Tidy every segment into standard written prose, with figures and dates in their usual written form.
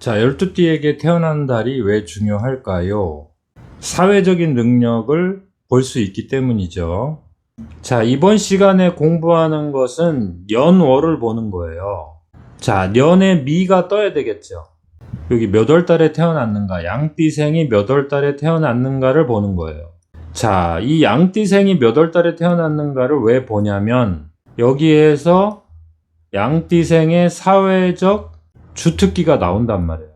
자, 12띠에게 태어난 달이 왜 중요할까요? 사회적인 능력을 볼 수 있기 때문이죠. 자, 이번 시간에 공부하는 것은 년월을 보는 거예요. 자, 년에 미가 떠야 되겠죠. 여기 몇 월 달에 태어났는가, 양띠생이 몇 월 달에 태어났는가를 보는 거예요. 자, 이 양띠생이 몇 월 달에 태어났는가를 왜 보냐면 여기에서 양띠생의 사회적 주특기가 나온단 말이에요.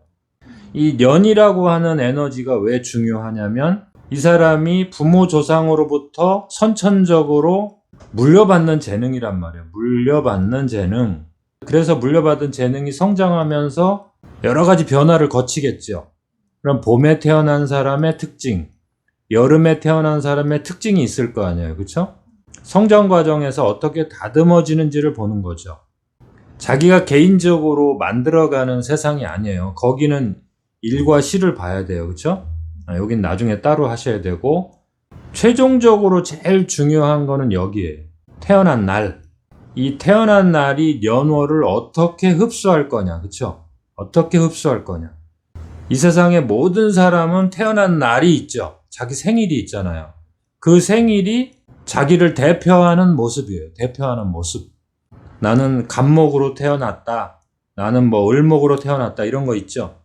이 년이라고 하는 에너지가 왜 중요하냐면 이 사람이 부모 조상으로부터 선천적으로 물려받는 재능이란 말이에요. 물려받는 재능. 그래서 물려받은 재능이 성장하면서 여러 가지 변화를 거치겠죠. 그럼 봄에 태어난 사람의 특징, 여름에 태어난 사람의 특징이 있을 거 아니에요. 그렇죠? 성장 과정에서 어떻게 다듬어지는지를 보는 거죠. 자기가 개인적으로 만들어가는 세상이 아니에요. 거기는 일과 시를 봐야 돼요. 그렇죠? 여긴 나중에 따로 하셔야 되고, 최종적으로 제일 중요한 거는 여기에요. 태어난 날. 이 태어난 날이 년월을 어떻게 흡수할 거냐. 그렇죠? 어떻게 흡수할 거냐. 이 세상의 모든 사람은 태어난 날이 있죠. 자기 생일이 있잖아요. 그 생일이 자기를 대표하는 모습이에요. 대표하는 모습. 나는 갑목으로 태어났다. 나는 뭐 을목으로 태어났다. 이런 거 있죠.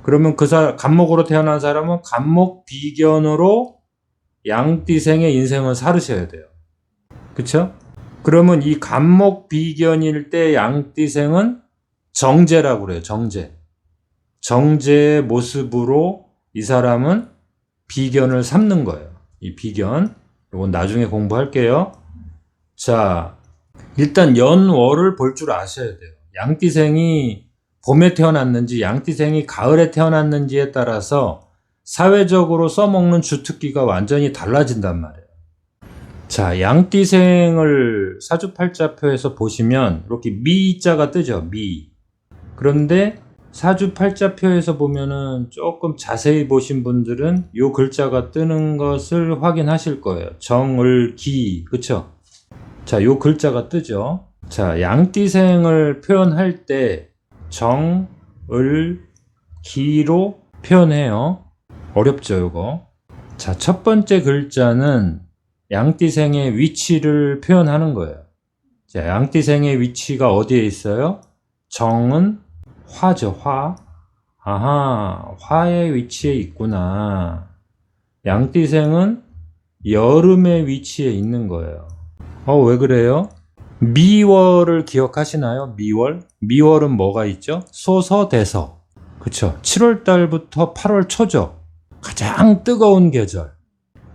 그러면 갑목으로 태어난 사람은 갑목 비견으로 양띠생의 인생을 살으셔야 돼요. 그쵸? 그러면 이 갑목 비견일 때 양띠생은 정제라고 그래요. 정제. 정제의 모습으로 이 사람은 비견을 삼는 거예요. 이 비견. 이건 나중에 공부할게요. 자, 일단 연월을 볼 줄 아셔야 돼요. 양띠생이 봄에 태어났는지 양띠생이 가을에 태어났는지에 따라서 사회적으로 써먹는 주특기가 완전히 달라진단 말이에요. 자, 양띠생을 사주팔자표에서 보시면 이렇게 미자가 뜨죠. 미. 그런데 사주팔자표에서 보면은 조금 자세히 보신 분들은 요 글자가 뜨는 것을 확인하실 거예요. 정을기. 그쵸? 자, 요 글자가 뜨죠. 자, 양띠생을 표현할 때 정, 을, 기로 표현해요. 어렵죠, 요거. 자, 첫 번째 글자는 양띠생의 위치를 표현하는 거예요. 자, 양띠생의 위치가 어디에 있어요? 정은 화죠, 화. 아하, 화의 위치에 있구나. 양띠생은 여름의 위치에 있는 거예요. 왜 그래요? 미월을 기억하시나요? 미월? 미월은 뭐가 있죠? 소서대서. 그쵸? 7월 달부터 8월 초죠. 가장 뜨거운 계절.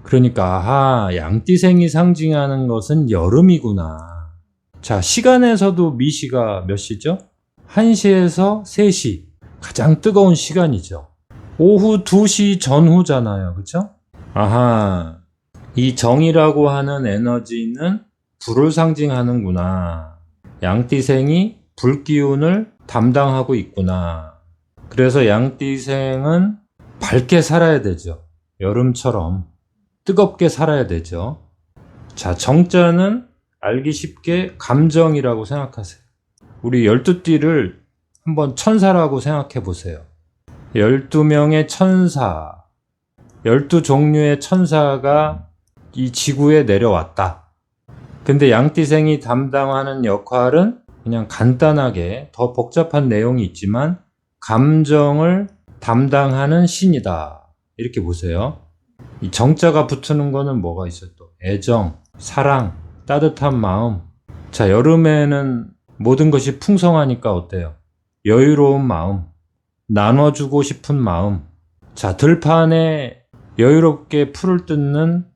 그러니까 아하, 양띠생이 상징하는 것은 여름이구나. 자, 시간에서도 미시가 몇 시죠? 1시에서 3시. 가장 뜨거운 시간이죠. 오후 2시 전후잖아요. 그쵸? 아하, 이 정이라고 하는 에너지는 불을 상징하는구나. 양띠생이 불기운을 담당하고 있구나. 그래서 양띠생은 밝게 살아야 되죠. 여름처럼 뜨겁게 살아야 되죠. 자, 정자는 알기 쉽게 감정이라고 생각하세요. 우리 12띠를 한번 천사라고 생각해 보세요. 12명의 천사, 12종류의 천사가 이 지구에 내려왔다. 근데 양띠생이 담당하는 역할은 그냥 간단하게 더 복잡한 내용이 있지만 감정을 담당하는 신이다. 이렇게 보세요. 이 정자가 붙는 거는 뭐가 있어요? 또 애정, 사랑, 따뜻한 마음. 자, 여름에는 모든 것이 풍성하니까 어때요? 여유로운 마음, 나눠주고 싶은 마음. 자, 들판에 여유롭게 풀을 뜯는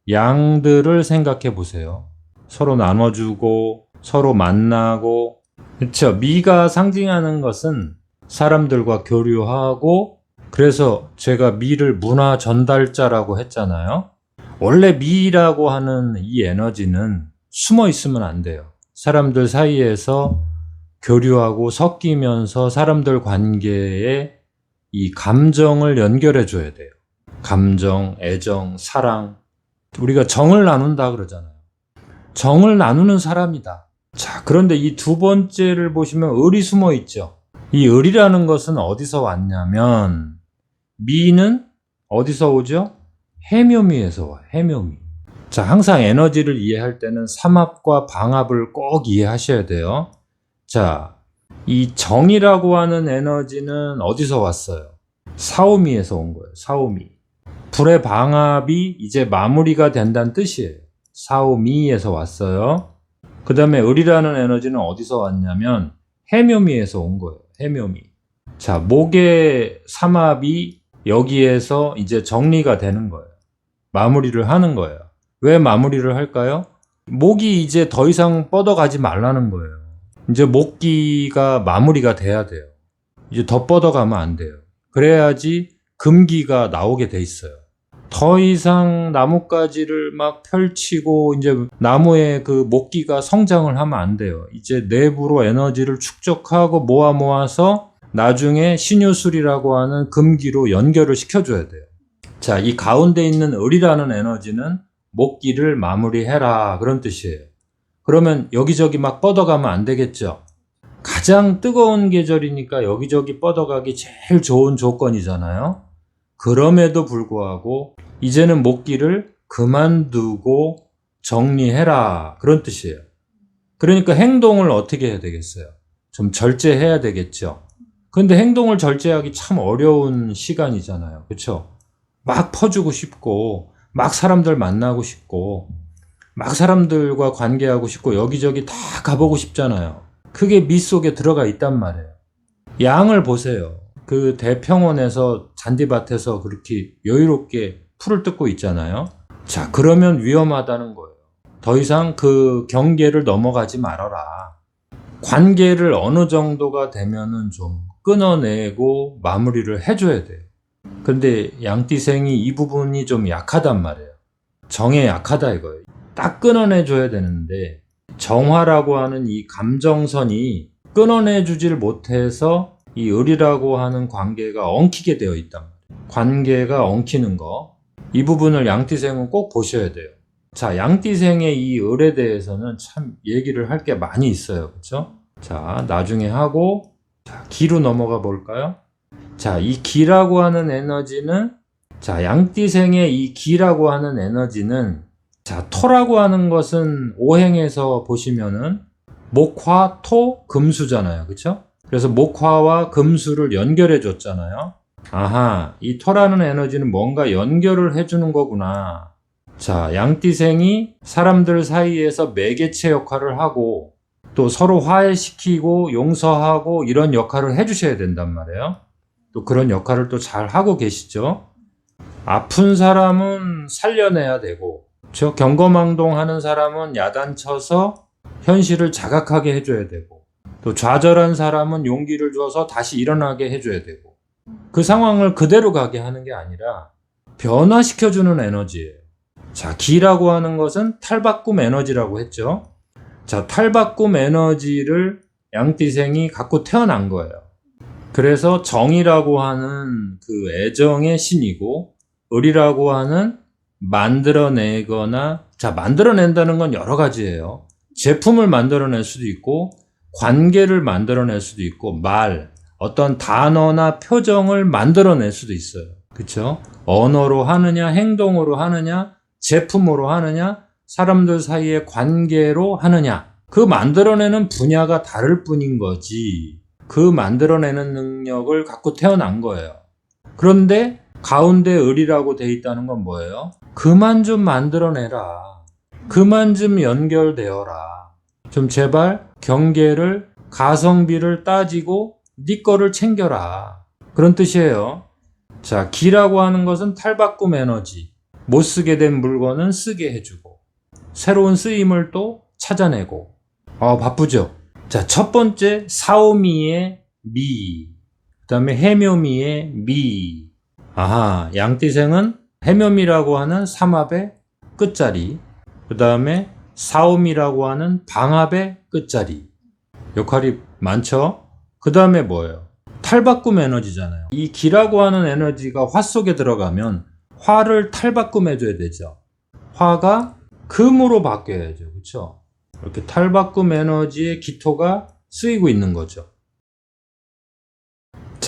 양들을 생각해 보세요. 서로 나눠주고 서로 만나고. 그렇죠? 미가 상징하는 것은 사람들과 교류하고, 그래서 제가 미를 문화 전달자라고 했잖아요. 원래 미라고 하는 이 에너지는 숨어 있으면 안 돼요. 사람들 사이에서 교류하고 섞이면서 사람들 관계에 이 감정을 연결해 줘야 돼요. 감정, 애정, 사랑. 우리가 정을 나눈다 그러잖아요. 정을 나누는 사람이다. 자, 그런데 이 두 번째를 보시면 을이 숨어 있죠. 이 을이라는 것은 어디서 왔냐면 미는 어디서 오죠? 해묘미에서 와. 해묘미. 자, 항상 에너지를 이해할 때는 삼합과 방합을 꼭 이해하셔야 돼요. 자, 이 정이라고 하는 에너지는 어디서 왔어요? 사오미에서 온 거예요. 사오미. 불의 방합이 이제 마무리가 된다는 뜻이에요. 사오미에서 왔어요. 그 다음에 을이라는 에너지는 어디서 왔냐면 해묘미에서 온 거예요. 해묘미. 자, 목의 삼합이 여기에서 이제 정리가 되는 거예요. 마무리를 하는 거예요. 왜 마무리를 할까요? 목이 이제 더 이상 뻗어가지 말라는 거예요. 이제 목기가 마무리가 돼야 돼요. 이제 더 뻗어가면 안 돼요. 그래야지 금기가 나오게 돼 있어요. 더 이상 나뭇가지를 막 펼치고 이제 나무의 그 목기가 성장을 하면 안 돼요. 이제 내부로 에너지를 축적하고 모아서 나중에 신유술이라고 하는 금기로 연결을 시켜줘야 돼요. 자, 이 가운데 있는 을이라는 에너지는 목기를 마무리해라 그런 뜻이에요. 그러면 여기저기 막 뻗어가면 안 되겠죠. 가장 뜨거운 계절이니까 여기저기 뻗어가기 제일 좋은 조건이잖아요. 그럼에도 불구하고 이제는 목기를 그만두고 정리해라 그런 뜻이에요. 그러니까 행동을 어떻게 해야 되겠어요? 좀 절제해야 되겠죠. 근데 행동을 절제하기 참 어려운 시간이잖아요. 그렇죠? 막 퍼주고 싶고 막 사람들 만나고 싶고 막 사람들과 관계하고 싶고 여기저기 다 가보고 싶잖아요. 그게 미 속에 들어가 있단 말이에요. 양을 보세요. 그 대평원에서 잔디밭에서 그렇게 여유롭게 풀을 뜯고 있잖아요. 자, 그러면 위험하다는 거예요. 더 이상 그 경계를 넘어가지 말아라. 관계를 어느 정도가 되면은 좀 끊어내고 마무리를 해줘야 돼요. 근데 양띠생이 이 부분이 좀 약하단 말이에요. 정에 약하다 이거예요. 딱 끊어내줘야 되는데 정화라고 하는 이 감정선이 끊어내주질 못해서 이 을이라고 하는 관계가 엉키게 되어 있단 말이에요. 관계가 엉키는 거. 이 부분을 양띠생은 꼭 보셔야 돼요. 자, 양띠생의 이 을에 대해서는 참 얘기를 할 게 많이 있어요. 그렇죠? 자, 나중에 하고 자, 기로 넘어가 볼까요? 자, 이 기라고 하는 에너지는 자, 양띠생의 이 기라고 하는 에너지는 자, 토라고 하는 것은 오행에서 보시면은 목화, 토, 금수잖아요. 그렇죠? 그래서 목화와 금수를 연결해 줬잖아요. 아하, 이 토라는 에너지는 뭔가 연결을 해주는 거구나. 자, 양띠생이 사람들 사이에서 매개체 역할을 하고 또 서로 화해시키고 용서하고 이런 역할을 해주셔야 된단 말이에요. 또 그런 역할을 또 잘 하고 계시죠. 아픈 사람은 살려내야 되고 저 경거망동하는 사람은 야단쳐서 현실을 자각하게 해줘야 되고 또 좌절한 사람은 용기를 줘서 다시 일어나게 해줘야 되고 그 상황을 그대로 가게 하는 게 아니라 변화시켜주는 에너지예요. 자, 기라고 하는 것은 탈바꿈 에너지라고 했죠. 자, 탈바꿈 에너지를 양띠생이 갖고 태어난 거예요. 그래서 정이라고 하는 그 애정의 신이고 을이라고 하는 만들어내거나 자, 만들어낸다는 건 여러 가지예요. 제품을 만들어낼 수도 있고 관계를 만들어낼 수도 있고 말, 어떤 단어나 표정을 만들어낼 수도 있어요. 그렇죠? 언어로 하느냐, 행동으로 하느냐, 제품으로 하느냐, 사람들 사이의 관계로 하느냐. 그 만들어내는 분야가 다를 뿐인 거지. 그 만들어내는 능력을 갖고 태어난 거예요. 그런데 가운데 을이라고 돼 있다는 건 뭐예요? 그만 좀 만들어내라. 그만 좀 연결되어라. 좀 제발 경계를 가성비를 따지고 네 거를 챙겨라. 그런 뜻이에요. 자, 기라고 하는 것은 탈바꿈 에너지. 못 쓰게 된 물건은 쓰게 해주고 새로운 쓰임을 또 찾아내고 바쁘죠. 자, 첫 번째 사오미의 미, 그 다음에 해묘미의 미. 아하, 양띠생은 해묘미라고 하는 삼합의 끝자리, 그 다음에 사오미라고 하는 방합의 끝자리. 역할이 많죠? 그 다음에 뭐예요? 탈바꿈 에너지잖아요. 이 기라고 하는 에너지가 화 속에 들어가면 화를 탈바꿈해줘야 되죠. 화가 금으로 바뀌어야죠. 그렇죠? 이렇게 탈바꿈 에너지의 기토가 쓰이고 있는 거죠.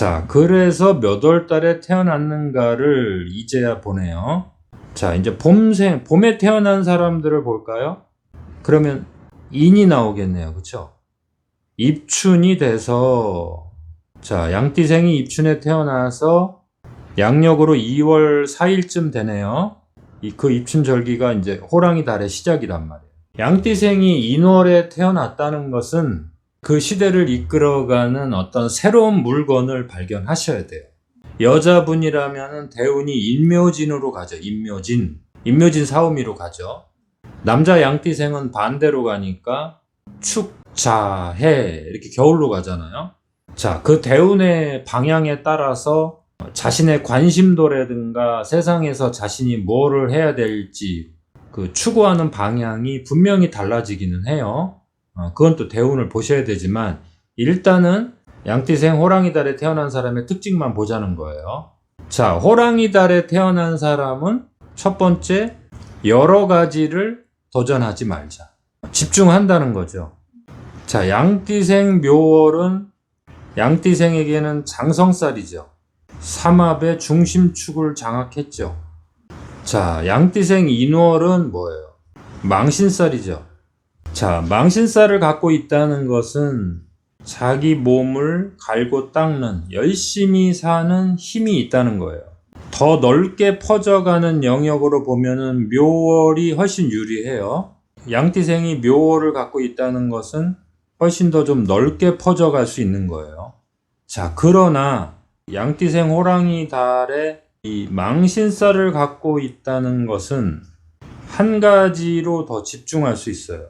자, 그래서 몇 월 달에 태어났는가를 이제야 보네요. 자, 이제 봄에 태어난 사람들을 볼까요? 그러면 인이 나오겠네요. 그쵸? 입춘이 돼서, 자, 양띠생이 입춘에 태어나서 양력으로 2월 4일쯤 되네요. 그 입춘절기가 이제 호랑이 달의 시작이란 말이에요. 양띠생이 인월에 태어났다는 것은 그 시대를 이끌어가는 어떤 새로운 물건을 발견하셔야 돼요. 여자분이라면 대운이 인묘진으로 가죠. 인묘진 사오미로 가죠. 남자 양띠생은 반대로 가니까 축, 자, 해 이렇게 겨울로 가잖아요. 자, 그 대운의 방향에 따라서 자신의 관심도라든가 세상에서 자신이 뭐를 해야 될지 그 추구하는 방향이 분명히 달라지기는 해요. 그건 또 대운을 보셔야 되지만 일단은 양띠생 호랑이 달에 태어난 사람의 특징만 보자는 거예요. 자, 호랑이 달에 태어난 사람은 첫 번째, 여러 가지를 도전하지 말자. 집중한다는 거죠. 자, 양띠생 묘월은 양띠생에게는 장성살이죠. 삼합의 중심축을 장악했죠. 자, 양띠생 인월은 뭐예요? 망신살이죠. 자, 망신살을 갖고 있다는 것은 자기 몸을 갈고 닦는, 열심히 사는 힘이 있다는 거예요. 더 넓게 퍼져가는 영역으로 보면은 묘월이 훨씬 유리해요. 양띠생이 묘월을 갖고 있다는 것은 훨씬 더 좀 넓게 퍼져갈 수 있는 거예요. 자, 그러나 양띠생 호랑이 달에 이 망신살을 갖고 있다는 것은 한 가지로 더 집중할 수 있어요.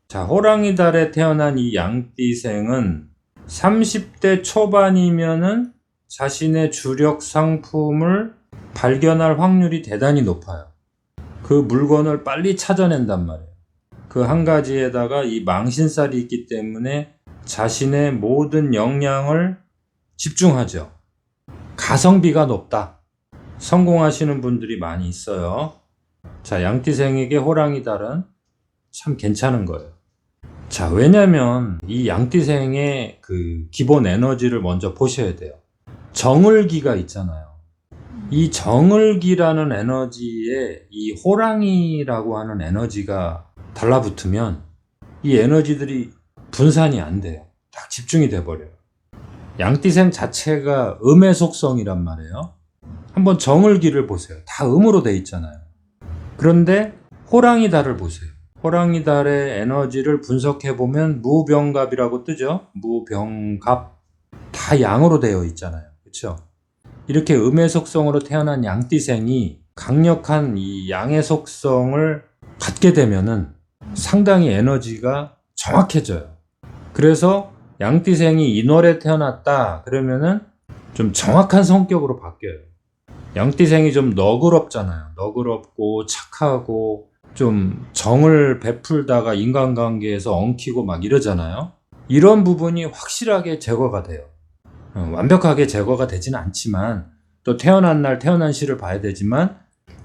자, 호랑이 달에 태어난 이 양띠생은 30대 초반이면은 자신의 주력 상품을 발견할 확률이 대단히 높아요. 그 물건을 빨리 찾아낸단 말이에요. 그 한 가지에다가 이 망신살이 있기 때문에 자신의 모든 역량을 집중하죠. 가성비가 높다. 성공하시는 분들이 많이 있어요. 자, 양띠생에게 호랑이 달은 참 괜찮은 거예요. 자, 왜냐면 이 양띠생의 그 기본 에너지를 먼저 보셔야 돼요. 정을기가 있잖아요. 이 정을기라는 에너지에 이 호랑이라고 하는 에너지가 달라붙으면 이 에너지들이 분산이 안 돼요. 딱 집중이 돼버려요. 양띠생 자체가 음의 속성이란 말이에요. 한번 정을기를 보세요. 다 음으로 돼 있잖아요. 그런데 호랑이 달을 보세요. 호랑이 달의 에너지를 분석해보면 무병갑이라고 뜨죠. 무병갑. 다 양으로 되어 있잖아요. 그렇죠? 이렇게 음의 속성으로 태어난 양띠생이 강력한 이 양의 속성을 갖게 되면은 상당히 에너지가 정확해져요. 그래서 양띠생이 인월에 태어났다 그러면은 좀 정확한 성격으로 바뀌어요. 양띠생이 좀 너그럽잖아요. 너그럽고 착하고 좀 정을 베풀다가 인간관계에서 엉키고 막 이러잖아요. 이런 부분이 확실하게 제거가 돼요. 완벽하게 제거가 되지는 않지만 또 태어난 날 태어난 시를 봐야 되지만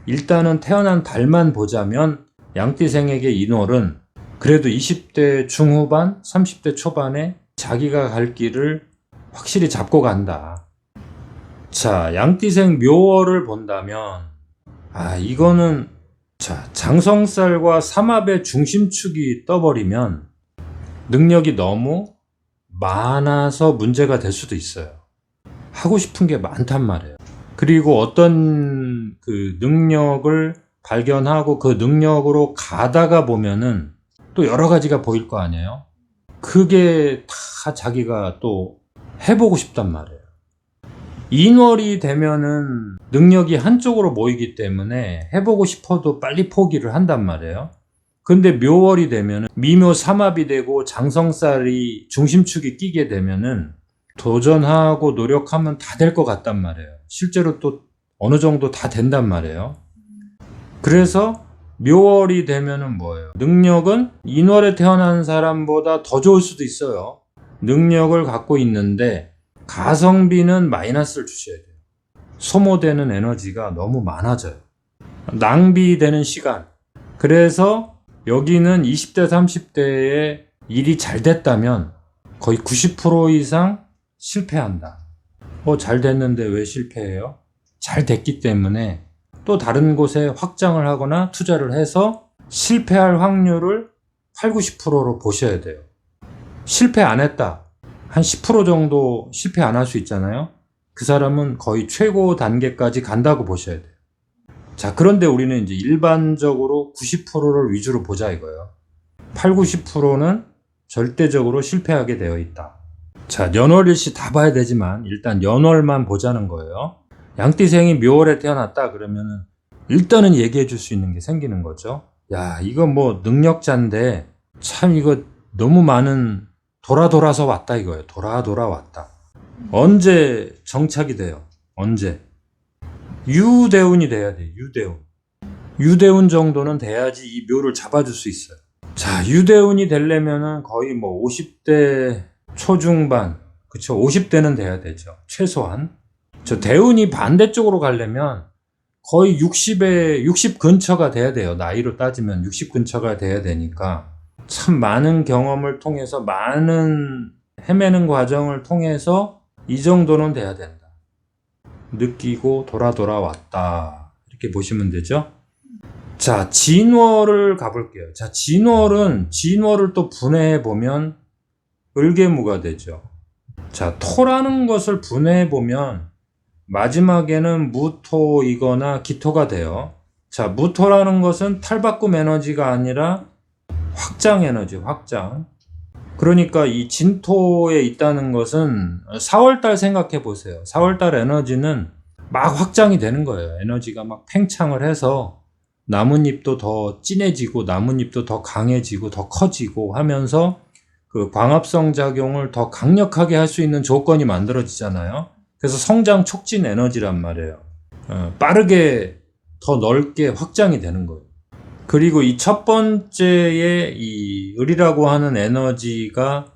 일단은 태어난 달만 보자면 양띠생에게 인월은 그래도 20대 중후반, 30대 초반에 자기가 갈 길을 확실히 잡고 간다. 자, 양띠생 묘월을 본다면 이거는 자, 장성살과 삼합의 중심축이 떠버리면 능력이 너무 많아서 문제가 될 수도 있어요. 하고 싶은 게 많단 말이에요. 그리고 어떤 그 능력을 발견하고 그 능력으로 가다가 보면은 또 여러 가지가 보일 거 아니에요. 그게 다 자기가 또 해보고 싶단 말이에요. 인월이 되면은 능력이 한쪽으로 모이기 때문에 해보고 싶어도 빨리 포기를 한단 말이에요. 근데 묘월이 되면은 미묘 삼합이 되고 장성살이 중심축이 끼게 되면은 도전하고 노력하면 다 될 것 같단 말이에요. 실제로 또 어느 정도 다 된단 말이에요. 그래서 묘월이 되면은 뭐예요? 능력은 인월에 태어난 사람보다 더 좋을 수도 있어요. 능력을 갖고 있는데 가성비는 마이너스를 주셔야 돼요. 소모되는 에너지가 너무 많아져요. 낭비되는 시간. 그래서 여기는 20대, 30대에 일이 잘 됐다면 거의 90% 이상 실패한다. 잘 됐는데 왜 실패해요? 잘 됐기 때문에 또 다른 곳에 확장을 하거나 투자를 해서 실패할 확률을 8, 90%로 보셔야 돼요. 실패 안 했다. 한 10% 정도 실패 안 할 수 있잖아요. 그 사람은 거의 최고 단계까지 간다고 보셔야 돼요. 자, 그런데 우리는 이제 일반적으로 90%를 위주로 보자 이거예요. 8, 90%는 절대적으로 실패하게 되어 있다. 자, 연월일시 다 봐야 되지만 일단 연월만 보자는 거예요. 양띠생이 묘월에 태어났다 그러면은 일단은 얘기해 줄 수 있는 게 생기는 거죠. 야, 이거 뭐 능력자인데 참 이거 너무 많은 돌아서 왔다 이거예요. 돌아 왔다. 언제 정착이 돼요? 언제? 유대운이 돼야 돼요. 유대운 정도는 돼야지 이 묘를 잡아줄 수 있어요. 자, 유대운이 되려면은 거의 뭐 50대 초중반, 그쵸? 50대는 돼야 되죠. 최소한. 저 대운이 반대쪽으로 가려면 거의 60 근처가 돼야 돼요. 나이로 따지면 60 근처가 돼야 되니까 참 많은 경험을 통해서 많은 헤매는 과정을 통해서 이 정도는 돼야 된다. 느끼고 돌아왔다. 이렇게 보시면 되죠. 자, 진월을 가볼게요. 자, 진월을 또 분해해 보면 을개무가 되죠. 자, 토라는 것을 분해해 보면 마지막에는 무토이거나 기토가 돼요. 자, 무토라는 것은 탈바꿈 에너지가 아니라 확장 에너지, 확장. 그러니까 이 진토에 있다는 것은 4월달 생각해 보세요. 4월달 에너지는 막 확장이 되는 거예요. 에너지가 막 팽창을 해서 나뭇잎도 더 진해지고 나뭇잎도 더 강해지고 더 커지고 하면서 그 광합성 작용을 더 강력하게 할 수 있는 조건이 만들어지잖아요. 그래서 성장 촉진 에너지란 말이에요. 빠르게 더 넓게 확장이 되는 거예요. 그리고 이 첫 번째의 이 을이라고 하는 에너지가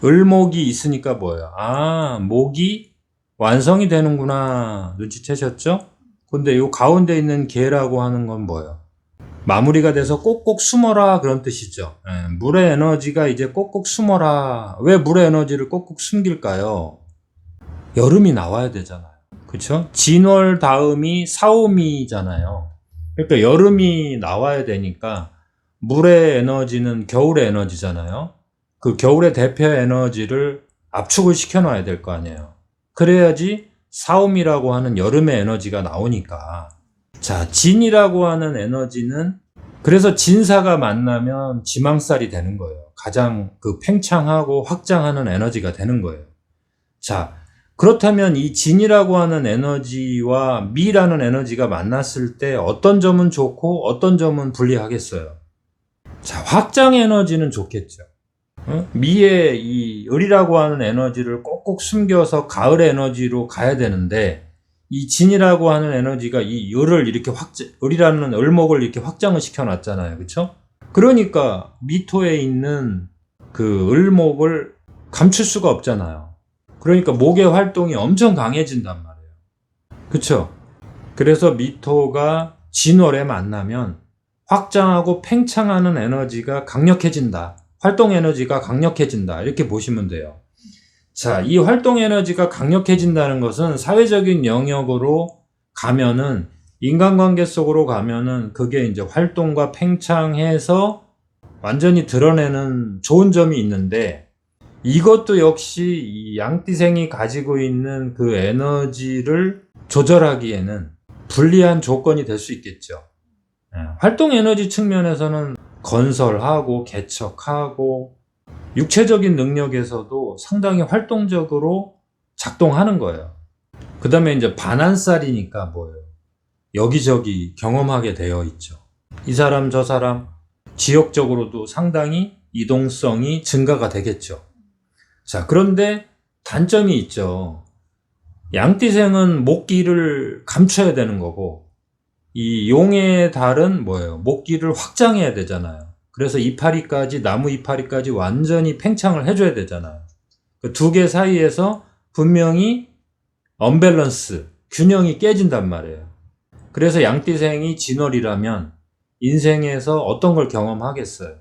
을목이 있으니까 뭐예요? 아, 목이 완성이 되는구나. 눈치채셨죠? 근데 요 가운데 있는 개라고 하는 건 뭐예요? 마무리가 돼서 꼭꼭 숨어라 그런 뜻이죠. 물의 에너지가 이제 꼭꼭 숨어라. 왜 물의 에너지를 꼭꼭 숨길까요? 여름이 나와야 되잖아요. 그쵸? 진월 다음이 사오미잖아요. 그러니까 여름이 나와야 되니까 물의 에너지는 겨울의 에너지잖아요. 그 겨울의 대표 에너지를 압축을 시켜놔야 될 거 아니에요. 그래야지 사오미라고 하는 여름의 에너지가 나오니까. 자, 진이라고 하는 에너지는 그래서 진사가 만나면 지망살이 되는 거예요. 가장 그 팽창하고 확장하는 에너지가 되는 거예요. 자, 그렇다면 이 진이라고 하는 에너지와 미라는 에너지가 만났을 때 어떤 점은 좋고 어떤 점은 불리하겠어요? 자, 확장 에너지는 좋겠죠. 미의 이 을이라고 하는 에너지를 꼭꼭 숨겨서 가을 에너지로 가야 되는데 이 진이라고 하는 에너지가 이 을을 이렇게 을이라는 을목을 이렇게 확장을 시켜놨잖아요. 그쵸? 그러니까 미토에 있는 그 을목을 감출 수가 없잖아요. 그러니까 목의 활동이 엄청 강해진단 말이에요. 그쵸? 그래서 미토가 진월에 만나면 확장하고 팽창하는 에너지가 강력해진다. 활동 에너지가 강력해진다. 이렇게 보시면 돼요. 자, 이 활동 에너지가 강력해진다는 것은 사회적인 영역으로 가면은 인간관계 속으로 가면은 그게 이제 활동과 팽창해서 완전히 드러내는 좋은 점이 있는데 이것도 역시 이 양띠생이 가지고 있는 그 에너지를 조절하기에는 불리한 조건이 될 수 있겠죠. 활동 에너지 측면에서는 건설하고 개척하고 육체적인 능력에서도 상당히 활동적으로 작동하는 거예요. 그 다음에 이제 반한살이니까 뭐예요? 여기저기 경험하게 되어 있죠. 이 사람 저 사람 지역적으로도 상당히 이동성이 증가가 되겠죠. 자, 그런데 단점이 있죠. 양띠생은 목기를 감춰야 되는 거고 이 용의 달은 뭐예요? 목기를 확장해야 되잖아요. 그래서 이파리까지 나무 이파리까지 완전히 팽창을 해줘야 되잖아요. 그 두 개 사이에서 분명히 언밸런스, 균형이 깨진단 말이에요. 그래서 양띠생이 진월이라면 인생에서 어떤 걸 경험하겠어요?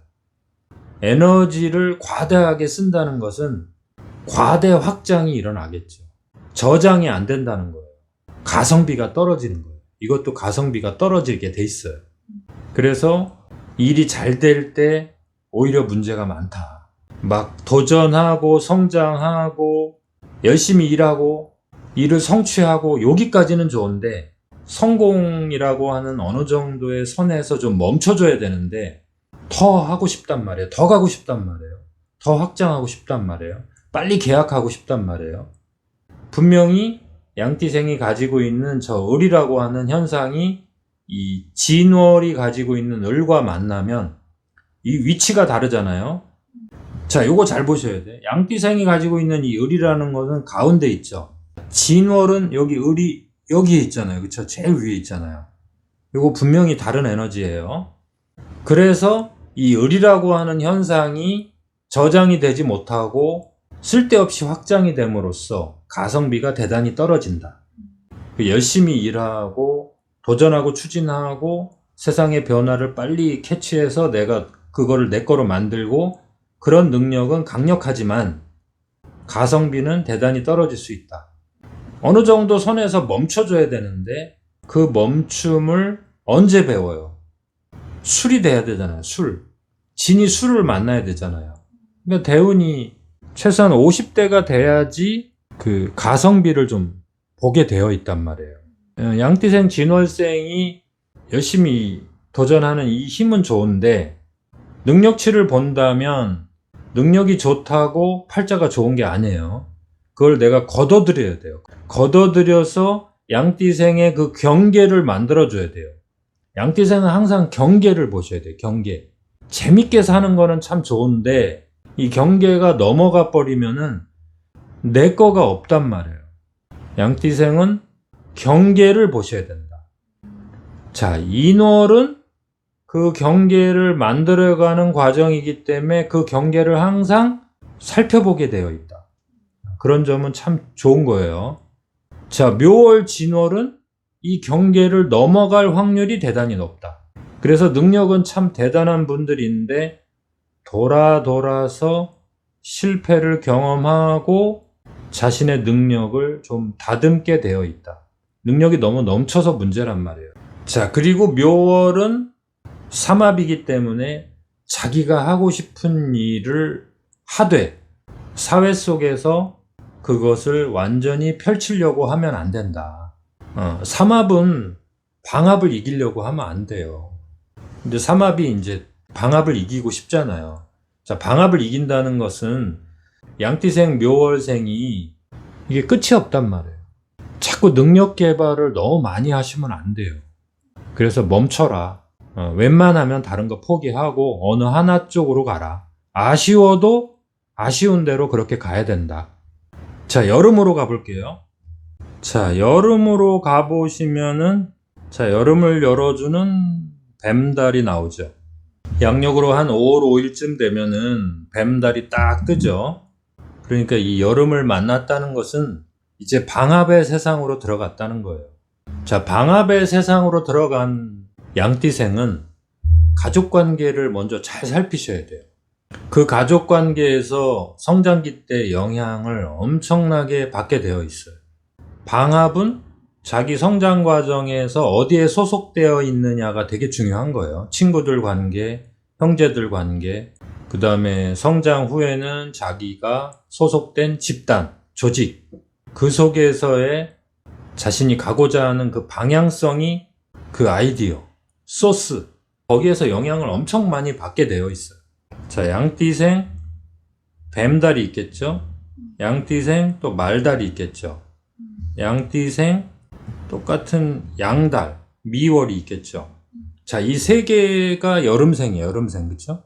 에너지를 과다하게 쓴다는 것은 과대 확장이 일어나겠죠. 저장이 안 된다는 거예요. 가성비가 떨어지는 거예요. 이것도 가성비가 떨어지게 돼 있어요. 그래서 일이 잘 될 때 오히려 문제가 많다. 막 도전하고 성장하고 열심히 일하고 일을 성취하고 여기까지는 좋은데 성공이라고 하는 어느 정도의 선에서 좀 멈춰줘야 되는데 더 하고 싶단 말이에요. 더 가고 싶단 말이에요. 더 확장하고 싶단 말이에요. 빨리 계약하고 싶단 말이에요. 분명히 양띠생이 가지고 있는 저 을이라고 하는 현상이 이 진월이 가지고 있는 을과 만나면 이 위치가 다르잖아요. 자, 요거 잘 보셔야 돼. 양띠생이 가지고 있는 이 을이라는 것은 가운데 있죠. 진월은 여기 을이 여기에 있잖아요. 그쵸? 제일 위에 있잖아요. 요거 분명히 다른 에너지예요. 그래서 이 을이라고 하는 현상이 저장이 되지 못하고 쓸데없이 확장이 됨으로써 가성비가 대단히 떨어진다. 열심히 일하고 도전하고 추진하고 세상의 변화를 빨리 캐치해서 내가 그거를 내 거로 만들고 그런 능력은 강력하지만 가성비는 대단히 떨어질 수 있다. 어느 정도 선에서 멈춰줘야 되는데 그 멈춤을 언제 배워요? 술이 돼야 되잖아요. 술. 진이 술을 만나야 되잖아요. 그러니까 대운이 최소한 50대가 돼야지 그 가성비를 좀 보게 되어 있단 말이에요. 양띠생 진월생이 열심히 도전하는 이 힘은 좋은데 능력치를 본다면 능력이 좋다고 팔자가 좋은 게 아니에요. 그걸 내가 걷어들여야 돼요. 걷어들여서 양띠생의 그 경계를 만들어줘야 돼요. 양띠생은 항상 경계를 보셔야 돼요. 경계. 재밌게 사는 거는 참 좋은데 이 경계가 넘어가 버리면은 내 거가 없단 말이에요. 양띠생은 경계를 보셔야 된다. 자, 인월은 그 경계를 만들어가는 과정이기 때문에 그 경계를 항상 살펴보게 되어 있다. 그런 점은 참 좋은 거예요. 자, 묘월, 진월은 이 경계를 넘어갈 확률이 대단히 높다. 그래서 능력은 참 대단한 분들인데 돌아서 실패를 경험하고 자신의 능력을 좀 다듬게 되어 있다. 능력이 너무 넘쳐서 문제란 말이에요. 자, 그리고 묘월은 삼합이기 때문에 자기가 하고 싶은 일을 하되 사회 속에서 그것을 완전히 펼치려고 하면 안 된다. 삼합은 방합을 이기려고 하면 안 돼요. 근데 삼합이 이제 방합을 이기고 싶잖아요. 자, 방합을 이긴다는 것은 양띠생 묘월생이 이게 끝이 없단 말이에요. 자꾸 능력 개발을 너무 많이 하시면 안 돼요. 그래서 멈춰라. 웬만하면 다른 거 포기하고 어느 하나 쪽으로 가라. 아쉬워도 아쉬운 대로 그렇게 가야 된다. 자, 여름으로 가볼게요. 자, 여름으로 가보시면은 자, 여름을 열어주는 뱀달이 나오죠. 양력으로 한 5월 5일쯤 되면은 뱀달이 딱 뜨죠. 그러니까 이 여름을 만났다는 것은 이제 방합의 세상으로 들어갔다는 거예요. 자, 방합의 세상으로 들어간 양띠생은 가족관계를 먼저 잘 살피셔야 돼요. 그 가족관계에서 성장기 때 영향을 엄청나게 받게 되어 있어요. 방합은 자기 성장 과정에서 어디에 소속되어 있느냐가 되게 중요한 거예요. 친구들 관계, 형제들 관계, 그 다음에 성장 후에는 자기가 소속된 집단, 조직, 그 속에서의 자신이 가고자 하는 그 방향성이 그 아이디어, 소스, 거기에서 영향을 엄청 많이 받게 되어 있어요. 자, 양띠생, 뱀달이 있겠죠? 양띠생, 또 말달이 있겠죠? 양띠생, 똑같은 양달, 미월이 있겠죠? 자, 이 세 개가 여름생이에요. 여름생, 그쵸?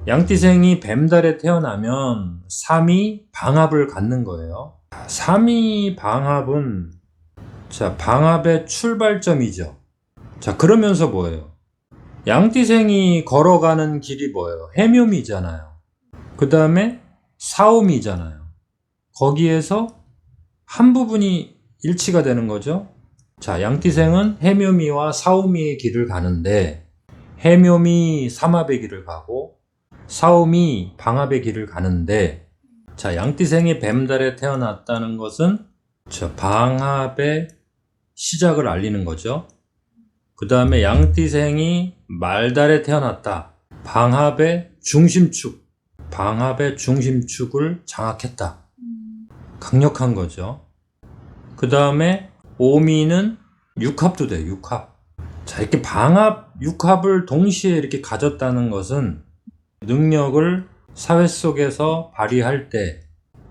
양띠생이 뱀달에 태어나면 3위 방합을 갖는 거예요. 3위 방합은 자, 방합의 출발점이죠. 자, 그러면서 뭐예요? 양띠생이 걸어가는 길이 뭐예요? 해묘미잖아요. 그 다음에 사오미잖아요. 거기에서 한 부분이 일치가 되는 거죠. 자, 양띠생은 해묘미와 사오미의 길을 가는데 해묘미 삼합의 길을 가고 사오미 방합의 길을 가는데 자, 양띠생이 뱀달에 태어났다는 것은 자, 방합의 시작을 알리는 거죠. 그 다음에 양띠생이 말달에 태어났다. 방합의 중심축을 장악했다. 강력한 거죠. 그 다음에 오미는 육합도 돼, 육합. 자, 이렇게 방합, 육합을 동시에 이렇게 가졌다는 것은 능력을 사회 속에서 발휘할 때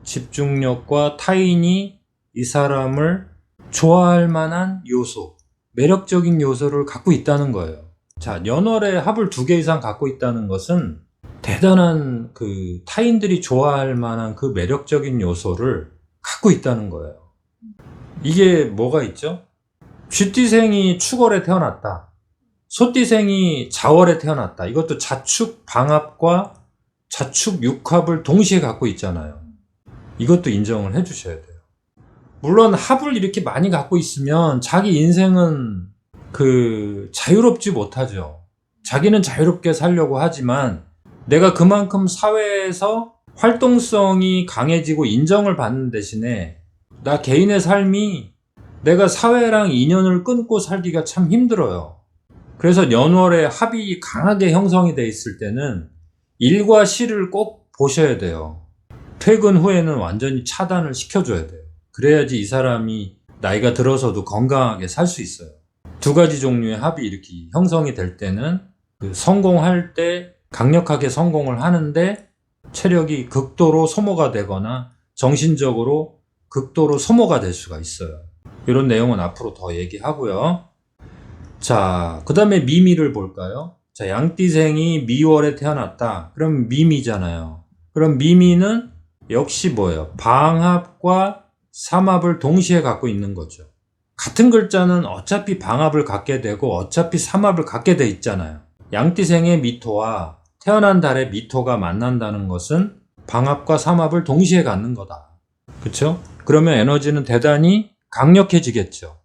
집중력과 타인이 이 사람을 좋아할 만한 요소, 매력적인 요소를 갖고 있다는 거예요. 자, 연월에 합을 2개 이상 갖고 있다는 것은 대단한 그 타인들이 좋아할 만한 그 매력적인 요소를 갖고 있다는 거예요. 이게 뭐가 있죠? 쥐띠생이 축월에 태어났다. 소띠생이 자월에 태어났다. 이것도 자축 방합과 자축 육합을 동시에 갖고 있잖아요. 이것도 인정을 해주셔야 돼요. 물론 합을 이렇게 많이 갖고 있으면 자기 인생은 자유롭지 못하죠. 자기는 자유롭게 살려고 하지만 내가 그만큼 사회에서 활동성이 강해지고 인정을 받는 대신에 나 개인의 삶이 내가 사회랑 인연을 끊고 살기가 참 힘들어요. 그래서 연월에 합이 강하게 형성이 돼 있을 때는 일과 시를 꼭 보셔야 돼요. 퇴근 후에는 완전히 차단을 시켜줘야 돼요. 그래야지 이 사람이 나이가 들어서도 건강하게 살 수 있어요. 2가지 종류의 합이 이렇게 형성이 될 때는 성공할 때 강력하게 성공을 하는데 체력이 극도로 소모가 되거나 정신적으로 극도로 소모가 될 수가 있어요. 이런 내용은 앞으로 더 얘기하고요. 자, 그 다음에 미미를 볼까요? 자, 양띠생이 미월에 태어났다. 그럼 미미잖아요. 그럼 미미는 역시 뭐예요? 방합과 삼합을 동시에 갖고 있는 거죠. 같은 글자는 어차피 방합을 갖게 되고 어차피 삼합을 갖게 돼 있잖아요. 양띠생의 미토와 태어난 달의 미토가 만난다는 것은 방합과 삼합을 동시에 갖는 거다. 그쵸? 그러면 에너지는 대단히 강력해지겠죠.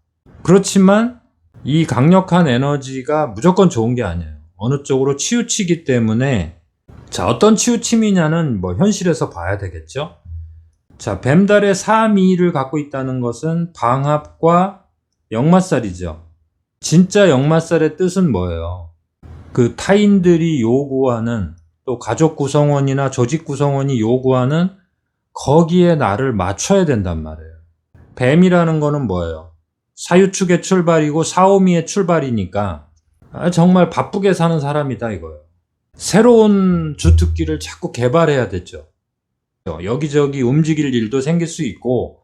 그렇지만 이 강력한 에너지가 무조건 좋은 게 아니에요. 어느 쪽으로 치우치기 때문에 자, 어떤 치우침이냐는 현실에서 봐야 되겠죠. 자, 뱀달의 3,2를 갖고 있다는 것은 방합과 역마살이죠. 진짜 역마살의 뜻은 뭐예요? 그 타인들이 요구하는 또 가족 구성원이나 조직 구성원이 요구하는 거기에 나를 맞춰야 된단 말이에요. 뱀이라는 거는 뭐예요? 사유축의 출발이고 사오미의 출발이니까 정말 바쁘게 사는 사람이다 이거예요. 새로운 주특기를 자꾸 개발해야 되죠. 여기저기 움직일 일도 생길 수 있고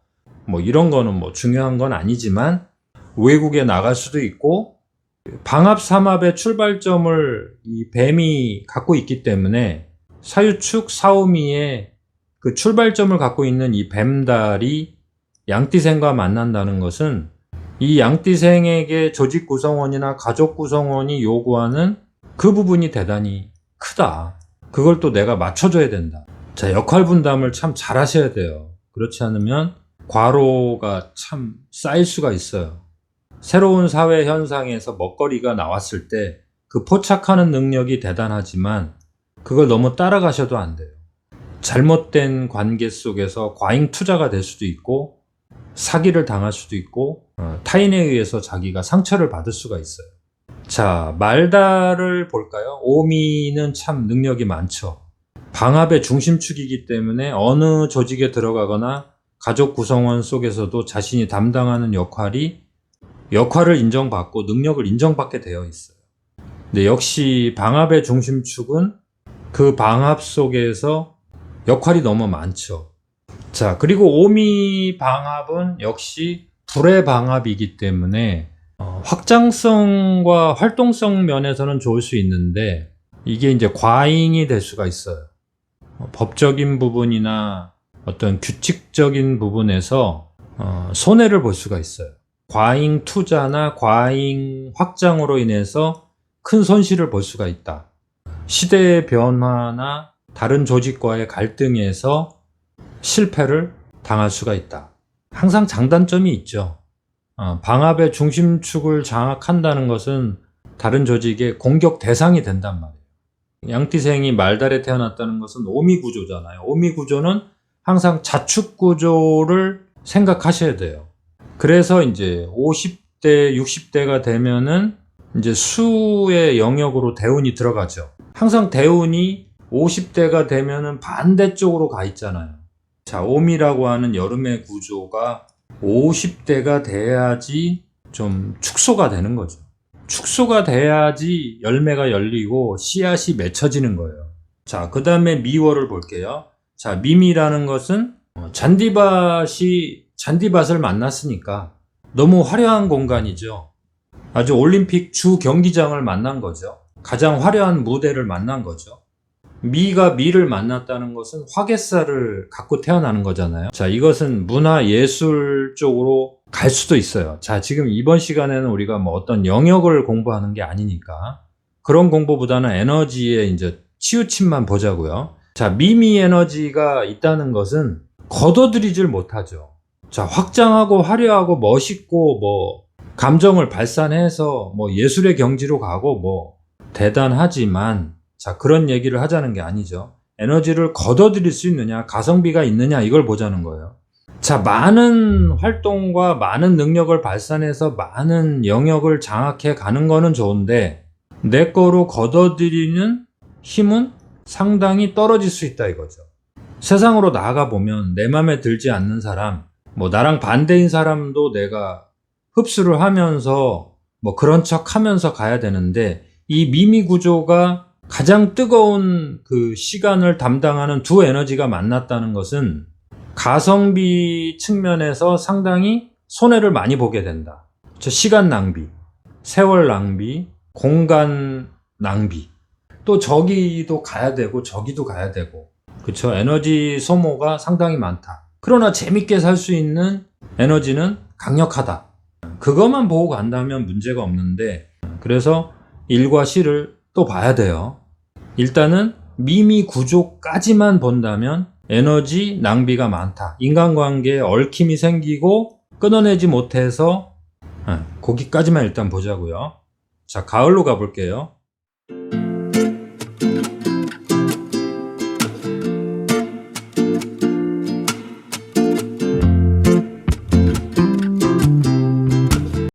이런 거는 중요한 건 아니지만 외국에 나갈 수도 있고 방합 삼합의 출발점을 이 뱀이 갖고 있기 때문에 사유축 사오미의 그 출발점을 갖고 있는 이 뱀달이 양띠생과 만난다는 것은 이 양띠생에게 조직 구성원이나 가족 구성원이 요구하는 그 부분이 대단히 크다. 그걸 또 내가 맞춰줘야 된다. 자, 역할 분담을 참 잘 하셔야 돼요. 그렇지 않으면 과로가 참 쌓일 수가 있어요. 새로운 사회 현상에서 먹거리가 나왔을 때 그 포착하는 능력이 대단하지만 그걸 너무 따라가셔도 안 돼요. 잘못된 관계 속에서 과잉 투자가 될 수도 있고 사기를 당할 수도 있고 타인에 의해서 자기가 상처를 받을 수가 있어요. 자, 말달을 볼까요? 오미는 참 능력이 많죠. 방합의 중심축이기 때문에 어느 조직에 들어가거나 가족 구성원 속에서도 자신이 담당하는 역할을 인정받고 능력을 인정받게 되어 있어요. 근데 역시 방합의 중심축은 그 방합 속에서 역할이 너무 많죠. 자, 그리고 오미 방합은 역시 불의 방합이기 때문에 확장성과 활동성 면에서는 좋을 수 있는데 이게 이제 과잉이 될 수가 있어요. 법적인 부분이나 어떤 규칙적인 부분에서 손해를 볼 수가 있어요. 과잉 투자나 과잉 확장으로 인해서 큰 손실을 볼 수가 있다. 시대의 변화나 다른 조직과의 갈등에서 실패를 당할 수가 있다. 항상 장단점이 있죠. 방합의 중심축을 장악한다는 것은 다른 조직의 공격 대상이 된단 말이에요. 양띠생이 말달에 태어났다는 것은 오미 구조잖아요. 오미 구조는 항상 자축 구조를 생각하셔야 돼요. 그래서 이제 50대, 60대가 되면은 이제 수의 영역으로 대운이 들어가죠. 항상 대운이 50대가 되면은 반대쪽으로 가 있잖아요. 자, 오미라고 하는 여름의 구조가 50대가 돼야지 좀 축소가 되는 거죠. 축소가 돼야지 열매가 열리고 씨앗이 맺혀지는 거예요. 자, 그 다음에 미월을 볼게요. 자, 미미라는 것은 잔디밭을 만났으니까 너무 화려한 공간이죠. 아주 올림픽 주 경기장을 만난 거죠. 가장 화려한 무대를 만난 거죠. 미가 미를 만났다는 것은 화개살을 갖고 태어나는 거잖아요. 자, 이것은 문화 예술 쪽으로 갈 수도 있어요. 자, 지금 이번 시간에는 우리가 뭐 어떤 영역을 공부하는 게 아니니까 그런 공부보다는 에너지에 이제 치우침만 보자고요. 자, 미미 에너지가 있다는 것은 걷어들이질 못하죠. 자, 확장하고 화려하고 멋있고 뭐 감정을 발산해서 뭐 예술의 경지로 가고 뭐 대단하지만, 자, 그런 얘기를 하자는 게 아니죠. 에너지를 걷어들일 수 있느냐, 가성비가 있느냐, 이걸 보자는 거예요. 자, 많은 활동과 많은 능력을 발산해서 많은 영역을 장악해 가는 거는 좋은데 내 거로 걷어들이는 힘은 상당히 떨어질 수 있다 이거죠. 세상으로 나아가 보면 내 맘에 들지 않는 사람, 뭐 나랑 반대인 사람도 내가 흡수를 하면서 뭐 그런 척 하면서 가야 되는데, 이 미미 구조가 가장 뜨거운 그 시간을 담당하는 두 에너지가 만났다는 것은 가성비 측면에서 상당히 손해를 많이 보게 된다. 시간 낭비, 세월 낭비, 공간 낭비. 또 저기도 가야 되고 저기도 가야 되고. 그쵸? 에너지 소모가 상당히 많다. 그러나 재밌게 살 수 있는 에너지는 강력하다. 그것만 보고 간다면 문제가 없는데, 그래서 일과 시를 또 봐야 돼요. 일단은 미미 구조까지만 본다면 에너지 낭비가 많다. 인간관계에 얽힘이 생기고 끊어내지 못해서, 거기까지만 일단 보자고요. 자, 가을로 가볼게요.